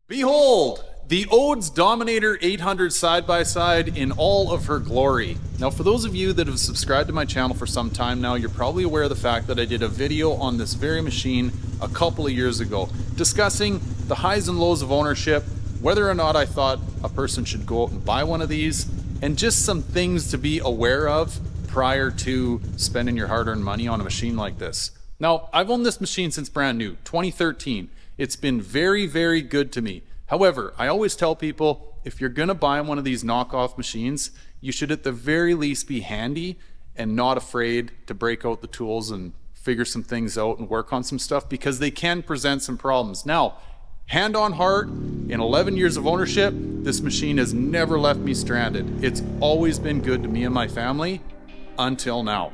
Behold, the Odes Dominator 800 side-by-side in all of her glory. Now, for those of you that have subscribed to my channel for some time now, you're probably aware of the fact that I did a video on this very machine a couple of years ago, discussing the highs and lows of ownership, whether or not I thought a person should go out and buy one of these, and just some things to be aware of prior to spending your hard-earned money on a machine like this. Now, I've owned this machine since brand new, 2013. It's been very, very good to me. However, I always tell people, if you're gonna buy one of these knockoff machines, you should at the very least be handy and not afraid to break out the tools and figure some things out and work on some stuff, because they can present some problems. Now, hand on heart, in 11 years of ownership, this machine has never left me stranded. It's always been good to me and my family until now.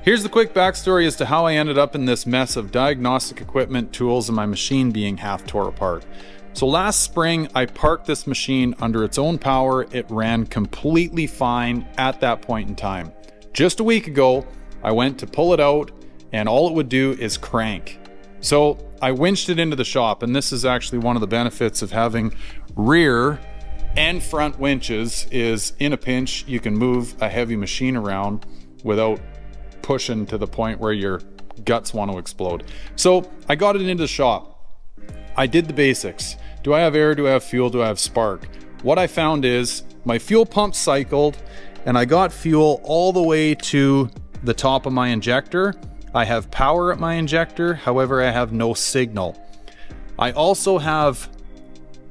Here's the quick backstory as to how I ended up in this mess of diagnostic equipment, tools, and my machine being half tore apart. So last spring, I parked this machine under its own power. It ran completely fine at that point in time. Just a week ago, I went to pull it out and all it would do is crank. So I winched it into the shop, and this is actually one of the benefits of having rear and front winches, is in a pinch, you can move a heavy machine around without pushing to the point where your guts want to explode. So I got it into the shop. I did the basics. Do I have air? Do I have fuel? Do I have spark? What I found is my fuel pump cycled and I got fuel all the way to the top of my injector. I have power at my injector, however, I have no signal. I also have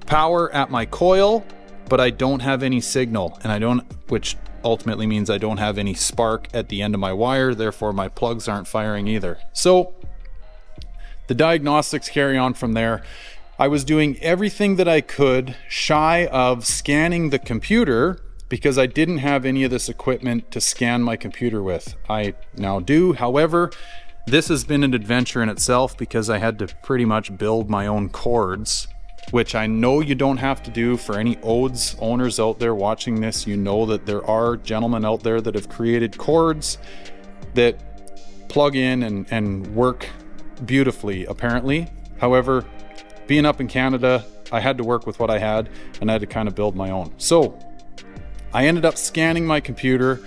power at my coil, but I don't have any signal, and which ultimately means I don't have any spark at the end of my wire, therefore my plugs aren't firing either. So the diagnostics carry on from there. I was doing everything that I could shy of scanning the computer because I didn't have any of this equipment to scan my computer with. I now do. However, this has been an adventure in itself because I had to pretty much build my own cords, which I know you don't have to do. For any Odes owners out there watching this, you know that there are gentlemen out there that have created cords that plug in and work beautifully, apparently. However, being up in Canada, I had to work with what I had and I had to kind of build my own. So I ended up scanning my computer,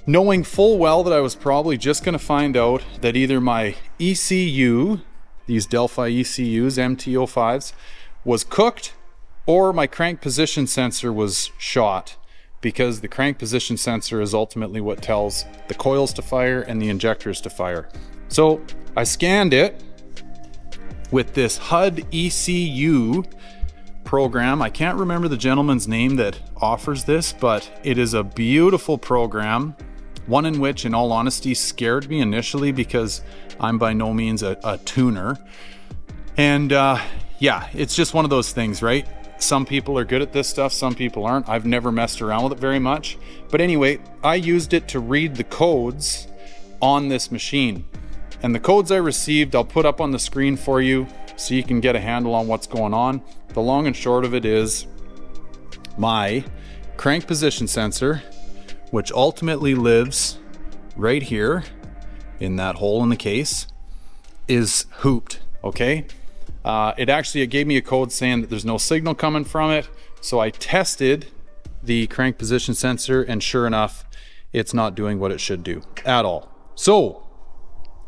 knowing full well that I was probably just going to find out that either my ECU, these Delphi ECUs, MT05s, was cooked, or my crank position sensor was shot, because the crank position sensor is ultimately what tells the coils to fire and the injectors to fire. So I scanned it with this HUD ECU program. I can't remember the gentleman's name that offers this, but it is a beautiful program, one in which, in all honesty, scared me initially because I'm by no means a tuner. And yeah, it's just one of those things, right? Some people are good at this stuff, some people aren't. I've never messed around with it very much. But anyway, I used it to read the codes on this machine. And the codes I received, I'll put up on the screen for you so you can get a handle on what's going on. The long and short of it is my crank position sensor, which ultimately lives right here in that hole in the case, is hooped, okay? It gave me a code saying that there's no signal coming from it. So I tested the crank position sensor, and sure enough, it's not doing what it should do at all. So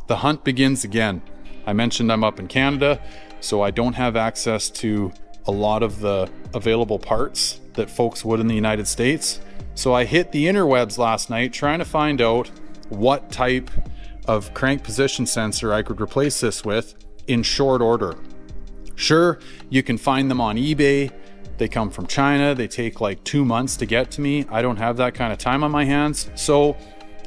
the hunt begins again. I mentioned I'm up in Canada, so I don't have access to a lot of the available parts that folks would in the United States. So I hit the interwebs last night trying to find out what type of crank position sensor I could replace this with in short order. Sure, you can find them on eBay. They come from China. They take like 2 months to get to me. I don't have that kind of time on my hands. So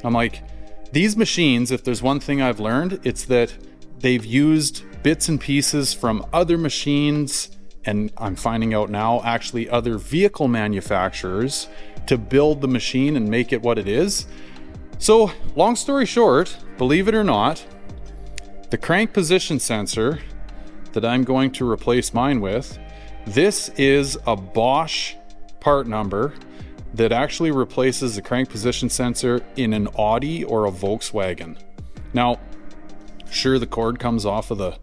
I'm like, these machines, if there's one thing I've learned, it's that they've used bits and pieces from other machines, and I'm finding out now actually other vehicle manufacturers, to build the machine and make it what it is. So long story short, believe it or not, the crank position sensor that I'm going to replace mine with, this is a Bosch part number that actually replaces the crank position sensor in an Audi or a Volkswagen. Now, sure, the cord comes off of the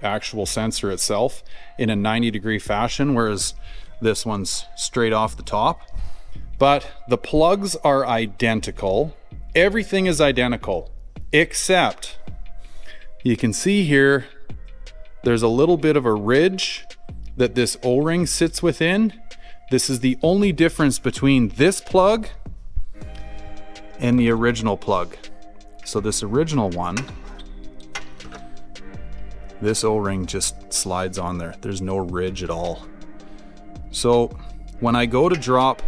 actual sensor itself in a 90-degree fashion, whereas this one's straight off the top. But the plugs are identical. Everything is identical, except you can see here, there's a little bit of a ridge that this O-ring sits within. This is the only difference between this plug and the original plug. So this original one, this O-ring just slides on there. There's no ridge at all. So when I go to drop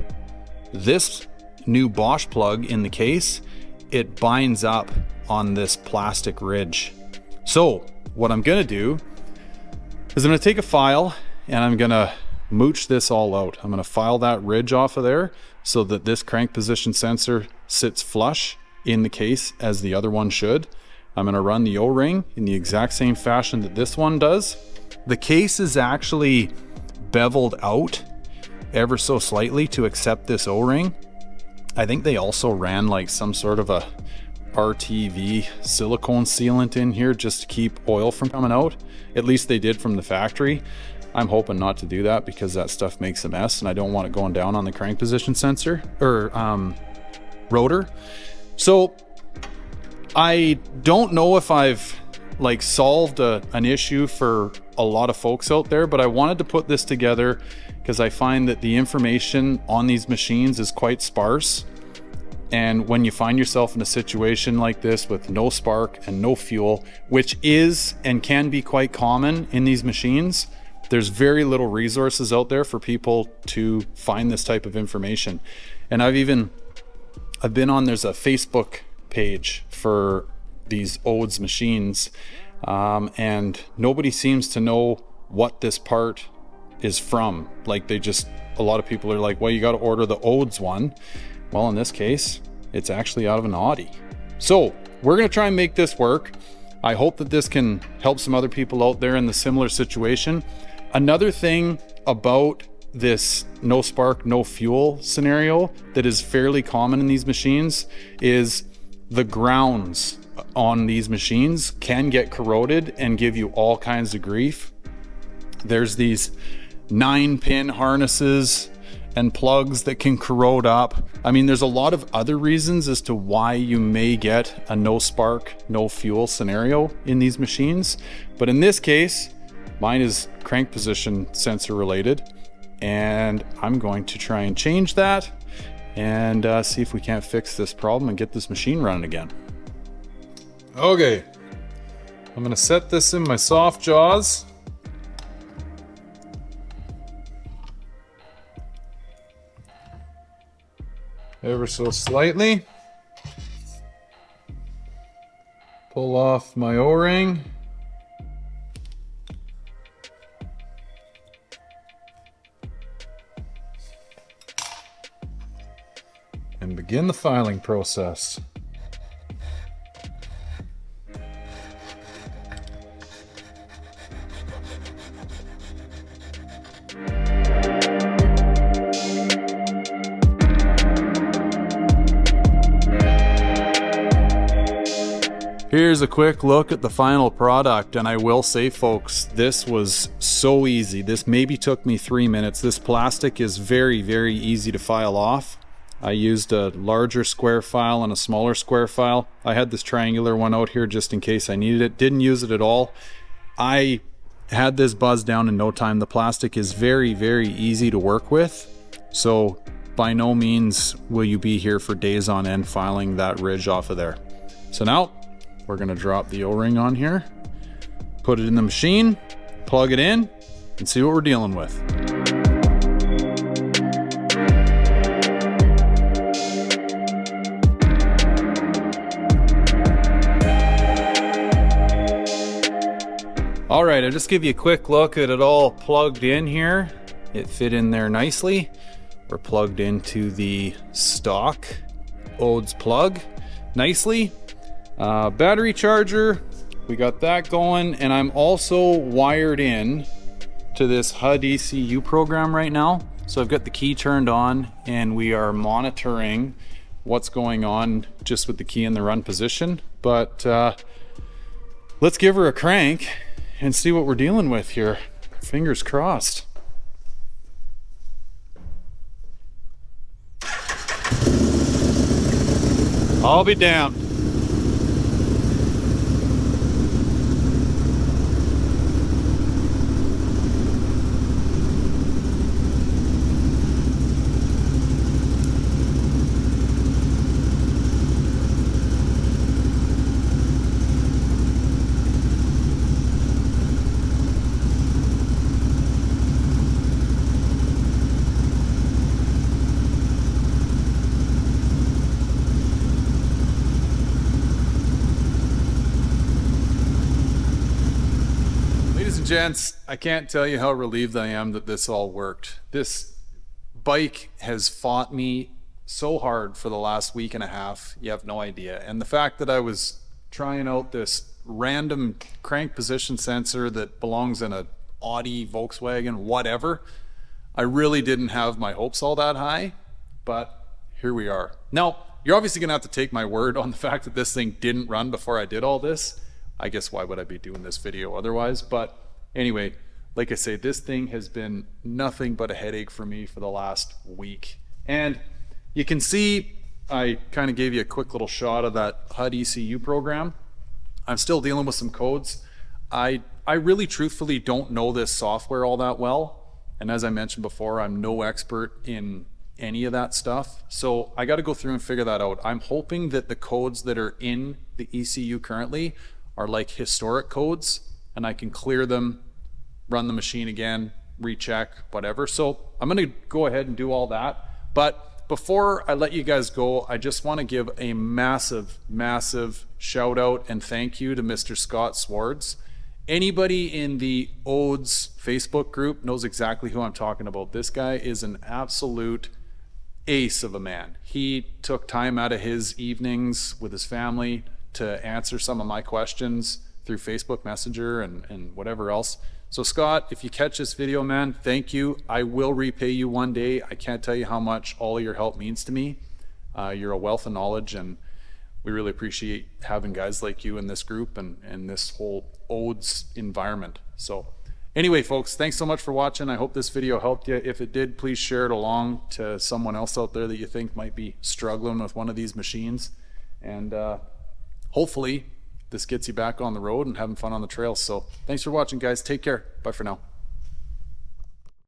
this new Bosch plug in the case, it binds up on this plastic ridge. So what I'm gonna do is I'm gonna take a file and I'm gonna mooch this all out. I'm gonna file that ridge off of there so that this crank position sensor sits flush in the case as the other one should. I'm gonna run the O-ring in the exact same fashion that this one does. The case is actually beveled out ever so slightly to accept this O-ring. I think they also ran like some sort of a RTV silicone sealant in here just to keep oil from coming out. At least they did from the factory. I'm hoping not to do that because that stuff makes a mess and I don't want it going down on the crank position sensor or rotor. So I don't know if I've like solved an issue for a lot of folks out there, but I wanted to put this together because I find that the information on these machines is quite sparse. And when you find yourself in a situation like this with no spark and no fuel, which is and can be quite common in these machines, there's very little resources out there for people to find this type of information. And I've been on, there's a Facebook page for these Odes machines, and nobody seems to know what this part is from. Like a lot of people are like, well, you got to order the Odes one. Well, in this case, it's actually out of an Audi. So we're going to try and make this work. I hope that this can help some other people out there in the similar situation. Another thing about this no spark, no fuel scenario that is fairly common in these machines is the grounds on these machines can get corroded and give you all kinds of grief. There's these 9-pin harnesses and plugs that can corrode up. I mean, there's a lot of other reasons as to why you may get a no spark, no fuel scenario in these machines. But in this case, mine is crank position sensor related, and I'm going to try and change that and see if we can't fix this problem and get this machine running again. Okay, I'm gonna set this in my soft jaws. Ever so slightly. Pull off my O-ring. And begin the filing process. Here's a quick look at the final product, and I will say, folks, this was so easy. This maybe took me 3 minutes. This plastic is very, very easy to file off. I used a larger square file and a smaller square file. I had this triangular one out here just in case I needed it. Didn't use it at all. I had this buzzed down in no time. The plastic is very, very easy to work with. So by no means will you be here for days on end filing that ridge off of there. So now we're gonna drop the O-ring on here, put it in the machine, plug it in, and see what we're dealing with. All right, I'll just give you a quick look at it all plugged in here. It fit in there nicely. We're plugged into the stock Odes plug nicely. Battery charger, we got that going, and I'm also wired in to this HUD ECU program right now. So I've got the key turned on and we are monitoring what's going on just with the key in the run position. But let's give her a crank and see what we're dealing with here. Fingers crossed. I'll be damned. Gents, I can't tell you how relieved I am that this all worked. This bike has fought me so hard for the last week and a half, you have no idea. And the fact that I was trying out this random crank position sensor that belongs in a Audi, Volkswagen, whatever, I really didn't have my hopes all that high, but here we are. Now, you're obviously gonna have to take my word on the fact that this thing didn't run before I did all this. I guess why would I be doing this video otherwise? But anyway, like I say, this thing has been nothing but a headache for me for the last week. And you can see, I kind of gave you a quick little shot of that HUD ECU program. I'm still dealing with some codes. I really truthfully don't know this software all that well. And as I mentioned before, I'm no expert in any of that stuff. So I got to go through and figure that out. I'm hoping that the codes that are in the ECU currently are like historic codes, and I can clear them, run the machine again, recheck, whatever. So I'm gonna go ahead and do all that. But before I let you guys go, I just wanna give a massive, massive shout out and thank you to Mr. Scott Swartz. Anybody in the Odes Facebook group knows exactly who I'm talking about. This guy is an absolute ace of a man. He took time out of his evenings with his family to answer some of my questions through Facebook Messenger and whatever else. So Scott, if you catch this video, man, thank you. I will repay you one day. I can't tell you how much all of your help means to me. You're a wealth of knowledge, and we really appreciate having guys like you in this group and this whole Odes environment. So anyway, folks, thanks so much for watching. I hope this video helped you. If it did, please share it along to someone else out there that you think might be struggling with one of these machines. And hopefully this gets you back on the road and having fun on the trails. So thanks for watching, guys. Take care. Bye for now.